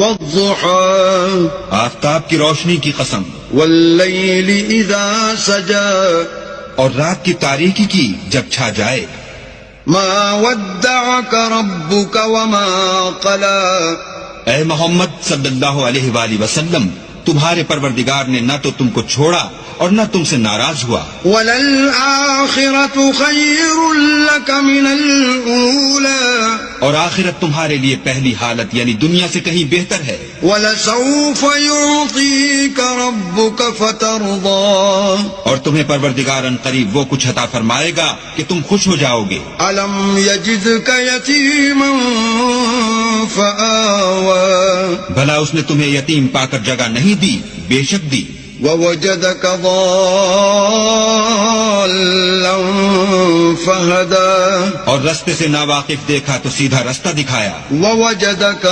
والضحى آفتاب کی روشنی کی قسم، والليل إذا سجى اور رات کی تاریکی کی جب چھا جائے. ما ودعك ربك وما قلى اے محمد صلی اللہ علیہ وآلہ وسلم، تمہارے پروردگار نے نہ تو تم کو چھوڑا اور نہ تم سے ناراض ہوا. وَلَلْآخِرَةُ خَيْرٌ لَكَ مِنَ الْأُولَى اور آخرت تمہارے لیے پہلی حالت یعنی دنیا سے کہیں بہتر ہے. وَلَسَوْفَ يُعْطِيكَ رَبُّكَ فَتَرْضَى اور تمہیں پروردگار ان قریب وہ کچھ عطا فرمائے گا کہ تم خوش ہو جاؤ گے. أَلَمْ يَجِدْكَ يَتِيمًا فَآوَى بھلا اس نے تمہیں یتیم پا کر جگہ نہیں دی؟ بے شک دی. وَوَجَدَكَ ضَالًّا فَهَدَى اور رستے سے ناواقف دیکھا تو سیدھا رستہ دکھایا. وَوَجَدَكَ